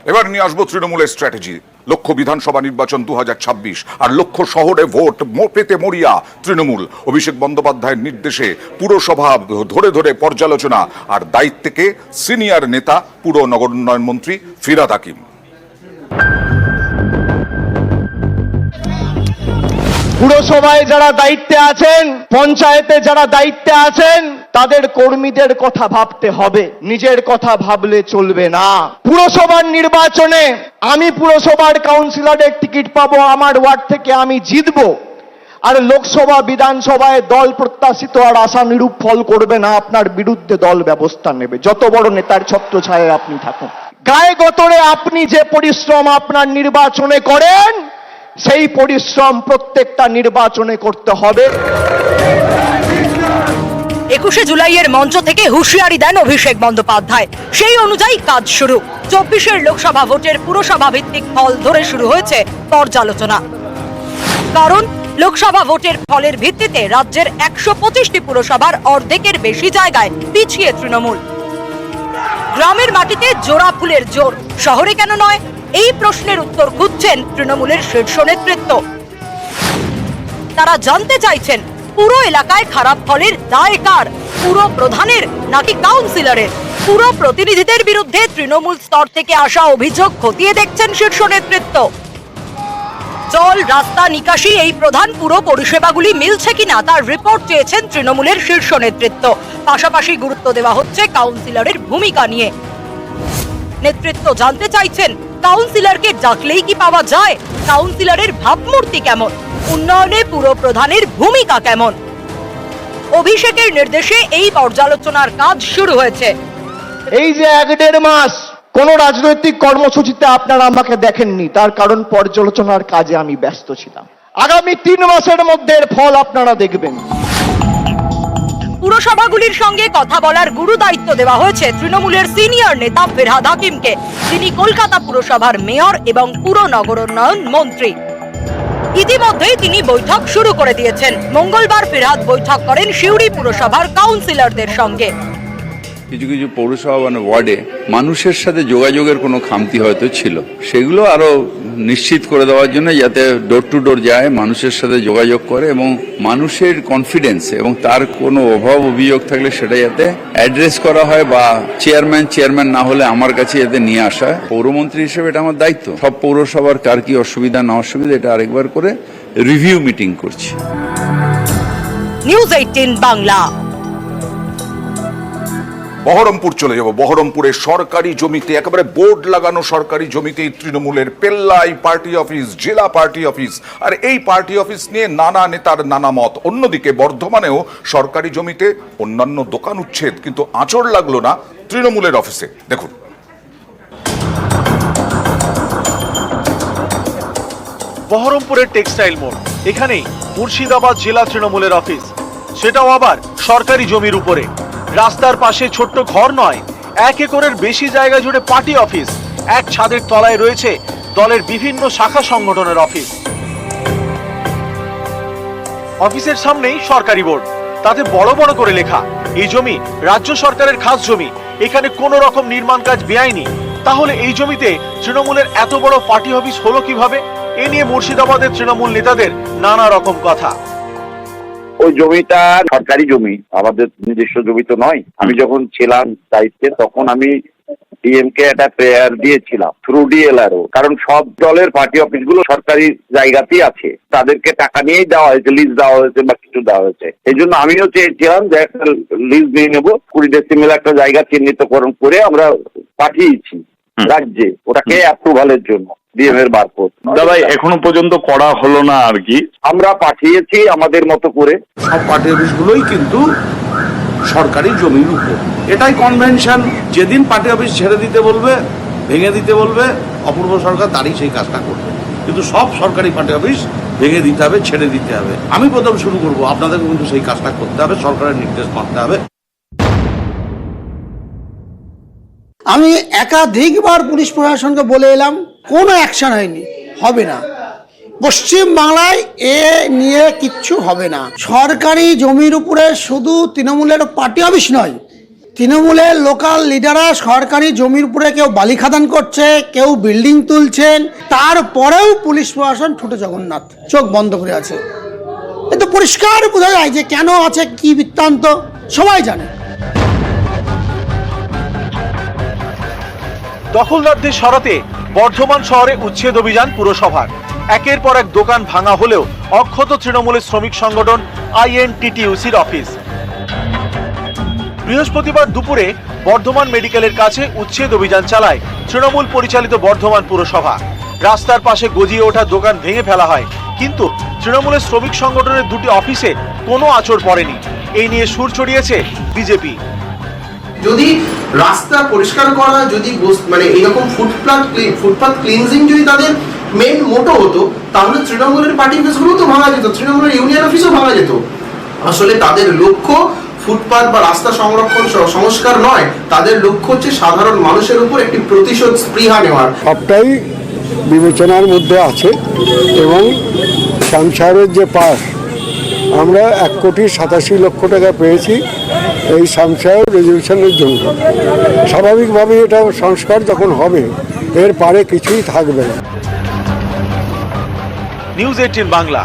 এবার নিয়ে আসবো তৃণমূলের স্ট্র্যাটেজি। লক্ষ্য বিধানসভা নির্বাচন 2026 আর লক্ষ্য শহরে ভোট পেতে মরিয়া তৃণমূল। অভিষেক বন্দ্যোপাধ্যায়ের নির্দেশে পুরসভা ধরে ধরে পর্যালোচনা, আর দায়িত্বে সিনিয়র নেতা পুর নগর উন্নয়ন মন্ত্রী ফিরহাদ হাকিম। পুরসভায় যারা দায়িত্বে আছেন, পঞ্চায়েতে যারা দায়িত্বে আছেন, তাদের কর্মীদের কথা ভাবতে হবে, নিজের কথা ভাবলে চলবে না। পুরসভার নির্বাচনে আমি পুরসভার কাউন্সিলরের টিকিট পাবো, আমার ওয়ার্ড থেকে আমি জিতবো, আর লোকসভা বিধানসভায় দল প্রত্যাশিত আর আশানুরূপ ফল করবে না, আপনার বিরুদ্ধে দল ব্যবস্থা নেবে, যত বড় নেতার ছত্রছায়ায় আপনি থাকুন। গায়ে গতরে আপনি যে পরিশ্রম আপনার নির্বাচনে করেন, সেই পরিশ্রম প্রত্যেকটা নির্বাচনে করতে হবে। 21শে জুলাইয়ের মঞ্চ থেকে হুঁশিয়ারি দেন অভিষেক বন্দ্যোপাধ্যায়। সেই অনুযায়ী কাজ শুরু। 24-এর লোকসভা ভোটের পুরসভা ভিত্তিক ফল ধরে শুরু হয়েছে পর্যালোচনা। কারণ লোকসভা ভোটের ফলের ভিত্তিতে রাজ্যের 125টি পুরসভার অর্ধেকের বেশি জায়গায় পিছিয়ে তৃণমূল। গ্রামের মাটিতে জোড়া ফুলের জোর, শহরে কেন নয়? এই প্রশ্নের উত্তর খুঁজছেন তৃণমূলের শীর্ষ নেতৃত্ব। তারা জানতে চাইছেন পুরো এলাকায় খারাপ ফলের দায় কার, পুরো প্রধানের নাকি কাউন্সিলরের? পুরো প্রতিনিধিদের বিরুদ্ধে তৃণমূল স্তর থেকে আসা অভিযোগ খতিয়ে দেখছেন শীর্ষ নেতৃত্ব। জল, রাস্তা, নিকাশি এই প্রধান পুরো পরিষেবাগুলি মিলছে কিনা তার রিপোর্ট চেয়েছেন তৃণমূলের শীর্ষ নেতৃত্ব। পাশাপাশি গুরুত্ব দেওয়া হচ্ছে কাউন্সিলরের ভূমিকা নিয়ে। নেতৃত্ব জানতে চাইছেন কাউন্সিলরকে ডাকলেই কি পাওয়া যায়? কাউন্সিলরের ভাবমূর্তি কেমন? উন্নয়নে পুরো প্রধানের ভূমিকা কেমন? অভিষেকের নির্দেশে এই পর্যালোচনার কাজ শুরু হয়েছে। এই যে 1-1.5 মাস কোন রাজনৈতিক কর্মসূচিতে আপনারা আমাকে দেখেননি, তার কারণ পর্যালোচনার কাজে আমি ব্যস্ত ছিলাম। আগামী 3 মাসের মধ্যে এর ফল আপনারা দেখবেন। পুরসভাগুলির সঙ্গে কথা বলার গুরু দায়িত্ব দেওয়া হয়েছে তৃণমূলের সিনিয়র নেতা ফিরহাদ হাকিমকে। তিনি কলকাতা পুরসভার মেয়র এবং পুর নগর উন্নয়ন মন্ত্রী। ইতিমধ্যেই তিনি বৈঠক শুরু করে দিয়েছেন। মঙ্গলবার ফিরহাদ বৈঠক করেন সিউড়ি পুরসভার কাউন্সিলরদের সঙ্গে। কিছু কিছু পৌরসভা মানে ওয়ার্ডে মানুষের সাথে যোগাযোগের কোনো খামতি হয়তো ছিল, সেগুলো আরো নিশ্চিত করে দেওয়ার জন্য যাতে ডোর টু ডোর যায়, মানুষের সাথে যোগাযোগ করে এবং মানুষের কনফিডেন্স এবং তার কোনো অভাব অভিযোগ থাকলে সেটা যাতে অ্যাড্রেস করা হয়, বা চেয়ারম্যান না হলে আমার কাছে যাতে নিয়ে আসা হয়। পৌরমন্ত্রী হিসেবে এটা আমার দায়িত্ব। সব পৌরসভার কার কি অসুবিধা না অসুবিধা এটা আরেকবার করে রিভিউ মিটিং করছি। নিউজ 18 বাংলা। বহরমপুর চলে যাব। বহরমপুরে সরকারি জমিতে, একেবারে বোর্ড লাগানো সরকারি জমিতেই তৃণমূলের পেল্লাই পার্টি অফিস, জেলা পার্টি অফিস, আর এই পার্টি অফিস নিয়ে নানা নেতার নানা মত। অন্যদিকে বর্ধমানেও সরকারি জমিতে অন্যান্য দোকান উচ্ছেদ, কিন্তু আঁচড় লাগলো না তৃণমূলের অফিসে। দেখুন। বহরমপুরের টেক্সটাইল মোড়, এখানেই মুর্শিদাবাদ জেলা তৃণমূলের অফিস, সেটাও আবার সরকারি জমির উপরে। রাস্তার পাশে ছোট্ট ঘর নয়, 1 একরের বেশি জায়গা জুড়ে পার্টি অফিস। এক ছাদের তলায় রয়েছে দলের বিভিন্ন শাখা সংগঠনের অফিস। অফিসের সামনেই সরকারি বোর্ড, তাতে বড় বড় করে লেখা এই জমি রাজ্য সরকারের খাস জমি, এখানে কোনো রকম নির্মাণ কাজ বেআইনি। তাহলে এই জমিতে তৃণমূলের এত বড় পার্টি অফিস হলো কিভাবে? এ নিয়ে মুর্শিদাবাদের তৃণমূল নেতাদের নানা রকম কথা। ওই জমিটা সরকারি জমি, আমাদের নিজস্ব জমি তো নয়। আমি যখন ছিলাম দায়িত্বে তখন আমি ডিএমকে একটা প্রেয়ার দিয়েছিলাম থ্রু ডিএলআরও, কারণ সব দলের পার্টি অফিস গুলো সরকারি জায়গাতেই আছে, তাদেরকে টাকা নিয়েই দেওয়া হয়েছে, লিজ দেওয়া হয়েছে বা কিছু দেওয়া হয়েছে। এই জন্য আমিও চেয়েছিলাম যে একটা লিজ নিয়ে নেবো, 20 ডেসিমেল একটা জায়গা চিহ্নিতকরণ করে আমরা পাঠিয়েছি রাজ্যে, ওটাকে অ্যাপ্রুভালের জন্য ডিএম-এর বারকোড। দাদা এখনো পর্যন্ত করা হলো না আর কি, আমরা পাঠিয়েছি আমাদের মতো করে। সব পার্টি অফিসগুলোই কিন্তু সরকারি জমির উপর, এটাই কনভেনশন। যেদিন পার্টি অফিস ছেড়ে দিতে বলবে, ভেঙে দিতে বলবে, অপূর্ব সরকার তারই সেই কাজটা করবে। কিন্তু সব সরকারি পার্টি অফিস ভেঙে দিতে হবে, ছেড়ে দিতে হবে। আমি প্রথম শুরু করব, আপনাদেরকে কিন্তু সেই কাজটা করতে হবে, সরকারের নির্দেশ মানতে হবে। আমি একাধিকবার পুলিশ প্রশাসনকে বলে এলাম, কোনো অ্যাকশন হয়নি, হবে না। পশ্চিম বাংলায় এ নিয়ে কিচ্ছু হবে না। সরকারি জমির উপরে শুধু তৃণমূলের পার্টি অফিস নয়, তৃণমূলের লোকাল লিডাররা সরকারি জমির উপরে কেউ বালি খাদান করছে, কেউ বিল্ডিং তুলছেন, তারপরেও পুলিশ প্রশাসন ঠোঁটে জগন্নাথ, চোখ বন্ধ করে আছে। এ তো পরিষ্কার বোঝা যায় যে কেন আছে, কি বৃত্তান্ত সবাই জানে। দখলদারদের সরাতে বর্ধমান শহরে উচ্ছেদ অভিযান পুরসভার। একের পর এক দোকান ভাঙা হলেও অক্ষত তৃণমূলের শ্রমিক সংগঠন INTTUCর অফিস। বৃহস্পতিবার দুপুরে বর্ধমান মেডিকেলের কাছে উচ্ছেদ অভিযান চালায় তৃণমূল পরিচালিত বর্ধমান পুরসভা। রাস্তার পাশে গজিয়ে ওঠা দোকান ভেঙে ফেলা হয়, কিন্তু তৃণমূলের শ্রমিক সংগঠনের দুটি অফিসে কোনো আঁচড় পড়েনি। এই নিয়ে সুর ছড়িয়েছে বিজেপি। যদি রাস্তা পরিষ্কার করা, যদি মানে এইরকম ফুটপাথ ক্লিনজিং যদি তাদের মেন মোটো হতো, তাহলে তৃণমূলের পার্টি অফিসগুলো তো ভাঙা যেত, তৃণমূলের ইউনিয়ন অফিসও ভাঙা যেত। আসলে তাদের লক্ষ্য ফুটপাথ বা রাস্তা সংরক্ষণ সংস্কার নয়, তাদের লক্ষ্য হচ্ছে সাধারণ মানুষের উপর একটি প্রতিশোধ স্পৃহা নেওয়ার। সবটাই বিবেচনার মধ্যে আছে এবং সংসারের যে পাস আমরা 1,87,00,000 টাকা পেয়েছি এই সংসার রেজলিউশনের জন্য। স্বাভাবিকভাবেই এটা সংস্কার যখন হবে এর পারে কিছুই থাকবে না। নিউজ 18 বাংলা।